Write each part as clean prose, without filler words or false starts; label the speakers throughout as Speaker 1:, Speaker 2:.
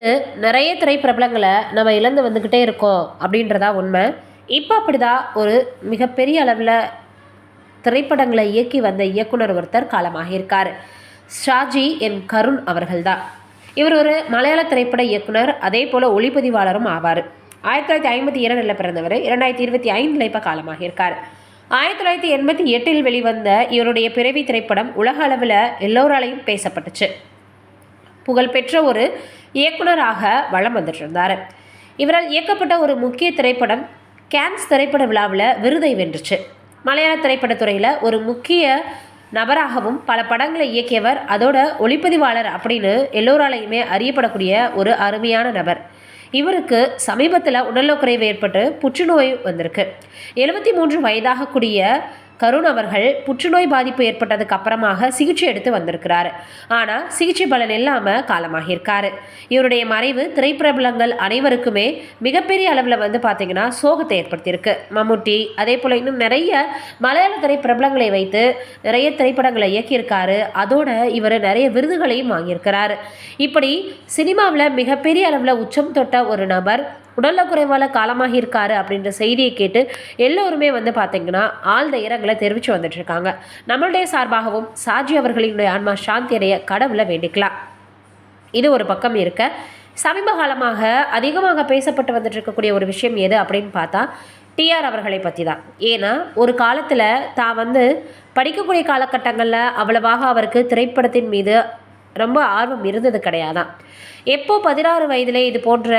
Speaker 1: நிறைய திரைப்பிரபலங்களை நம்ம இழந்து வந்துக்கிட்டே இருக்கோம் அப்படின்றதா உண்மை. இப்போ அப்படிதான் ஒரு மிகப்பெரிய அளவில் திரைப்படங்களை இயக்கி வந்த இயக்குனர் ஒருத்தர் காலமாகியிருக்கார். ஷாஜி என் கருண் அவர்கள் தான். இவர் ஒரு மலையாள திரைப்பட இயக்குனர், அதே போல் ஒளிப்பதிவாளரும் ஆவார். 1952 பிறந்தவர். 2025 இப்போ காலமாகியிருக்கார். 1988 வெளிவந்த இவருடைய பிறவி திரைப்படம் உலக அளவில் எல்லோராலையும் பேசப்பட்டுச்சு. புகழ்பெற்ற ஒரு இயக்குனராக வலம் வந்துட்டு இருந்தார். இவரால் இயக்கப்பட்ட ஒரு முக்கிய திரைப்படம் கேன்ஸ் திரைப்பட விழாவில் விருதை வென்றுச்சு. மலையாள திரைப்படத்துறையில் ஒரு முக்கிய நபராகவும் பல படங்களை இயக்கியவர், அதோட ஒளிப்பதிவாளர் அப்படின்னு எல்லோராலையுமே அறியப்படக்கூடிய ஒரு அருமையான நபர். இவருக்கு சமீபத்தில் உடல்நலக்குறைவு ஏற்பட்டு புற்றுநோய் வந்திருக்கு. 73 வயதாகக்கூடிய கருண் அவர்கள் புற்றுநோய் பாதிப்பு ஏற்பட்டதுக்கு அப்புறமாக சிகிச்சை எடுத்து வந்திருக்கிறாரு. ஆனால் சிகிச்சை பலன் இல்லாமல் காலமாகியிருக்காரு. இவருடைய மறைவு திரைப்பிரபலங்கள் அனைவருக்குமே மிகப்பெரிய அளவில் பார்த்தீங்கன்னா சோகத்தை ஏற்படுத்தியிருக்கு. மம்முட்டி, அதே போல் இன்னும் நிறைய மலையாள திரைப்பிரபலங்களை வைத்து நிறைய திரைப்படங்களை இயக்கியிருக்காரு. அதோட இவர் நிறைய விருதுகளையும் வாங்கியிருக்கிறாரு. இப்படி சினிமாவில் மிகப்பெரிய அளவில் உச்சம் தொட்ட ஒரு நபர் உடல்நலக்குறைவால் காலமாக இருக்காரு அப்படின்ற செய்தியை கேட்டு எல்லோருமே பார்த்தீங்கன்னா ஆழ்ந்த இரங்கலை தெரிவித்து வந்துட்டு இருக்காங்க. நம்மளுடைய சார்பாகவும் ஷாஜி அவர்களினுடைய ஆன்மா சாந்தி அடைய கடவுளை வேண்டிக்கலாம். இது ஒரு பக்கம் இருக்க, சமீப காலமாக அதிகமாக பேசப்பட்டு வந்துட்டு இருக்கக்கூடிய ஒரு விஷயம் எது அப்படின்னு பார்த்தா டிஆர் அவர்களை பற்றி தான். ஏன்னா ஒரு காலத்தில் தான் படிக்கக்கூடிய காலகட்டங்களில் அவ்வளவாக அவருக்கு திரைப்படத்தின் மீது ரொம்ப ஆர்வம் இருந்தது கிடையாதான். எப்போ 16 வயதிலே இது போன்ற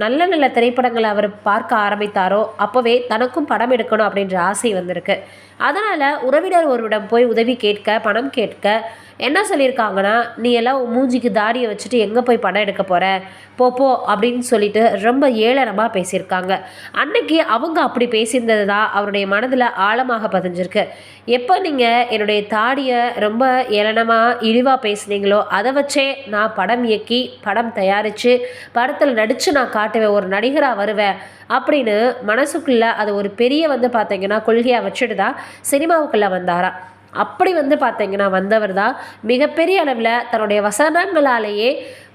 Speaker 1: நல்ல நல்ல திரைப்படங்களை அவர் பார்க்க ஆரம்பித்தாரோ அப்போவே தனக்கும் படம் எடுக்கணும் அப்படின்ற ஆசை வந்திருக்கு. அதனால் உறவினர் ஒருவிடம் போய் உதவி கேட்க, பணம் கேட்க என்ன சொல்லியிருக்காங்கன்னா, நீ எல்லாம் மூஞ்சிக்கு தாடியை வச்சுட்டு எங்கே போய் படம் எடுக்க போகிற, போ அப்படின்னு சொல்லிட்டு ரொம்ப ஏளனமாக பேசியிருக்காங்க. அன்னைக்கு அவங்க அப்படி பேசியிருந்தது தான் அவருடைய மனதில் ஆழமாக பதிஞ்சிருக்கு. எப்போ நீங்கள் என்னுடைய தாடியை ரொம்ப ஏளனமாக இழிவாக பேசுனீங்களோ அதை வச்சே நான் படம் இயக்கி படம் தயாரித்து படத்தில் நடித்து நான் காட்டுவேன், ஒரு நடிகராக வருவேன் அப்படின்னு மனசுக்குள்ளே அது ஒரு பெரிய பார்த்தீங்கன்னா கொள்கையாக வச்சுட்டு தான் சினிமாவுக்குள்ளே வந்தாரா. அப்படி பார்த்தீங்கன்னா வந்தவர் தான் மிகப்பெரிய அளவில் தன்னுடைய வசனங்களாலேயே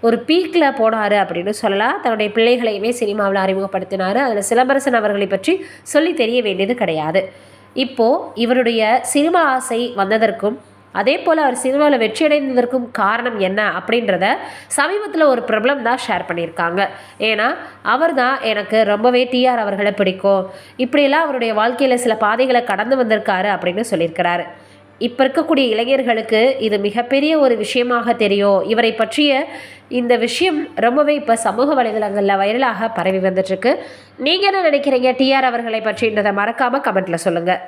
Speaker 1: ஒரு பீக்கில் போனார் அப்படின்னு சொல்லலாம். தன்னுடைய பிள்ளைகளையுமே சினிமாவில் அறிமுகப்படுத்தினார். அதில் சிலம்பரசன் அவர்களை பற்றி சொல்லி தெரிய வேண்டியது கிடையாது. இப்போது இவருடைய சினிமா ஆசை வந்ததற்கும் அதே போல் அவர் சினிமாவில் வெற்றியடைந்ததற்கும் காரணம் என்ன அப்படின்றத சமீபத்தில் ஒரு பிரபலம் தான் ஷேர் பண்ணியிருக்காங்க. ஏன்னா அவர் தான் எனக்கு ரொம்பவே டிஆர் அவர்களை பிடிக்கும், இப்படியெல்லாம் அவருடைய வாழ்க்கையில் சில பாதைகளை கடந்து வந்திருக்காரு அப்படின்னு சொல்லியிருக்கிறாரு. இப்போ இருக்கக்கூடிய இளைஞர்களுக்கு இது மிகப்பெரிய ஒரு விஷயமாக தெரியும். இவரை பற்றிய இந்த விஷயம் ரொம்பவே இப்போ சமூக வலைதளங்களில் வைரலாக பரவி வந்துட்டுருக்கு. நீங்கள் என்ன நினைக்கிறீங்க டிஆர் அவர்களை பற்றின்றதை மறக்காமல் கமெண்ட்டில் சொல்லுங்கள்.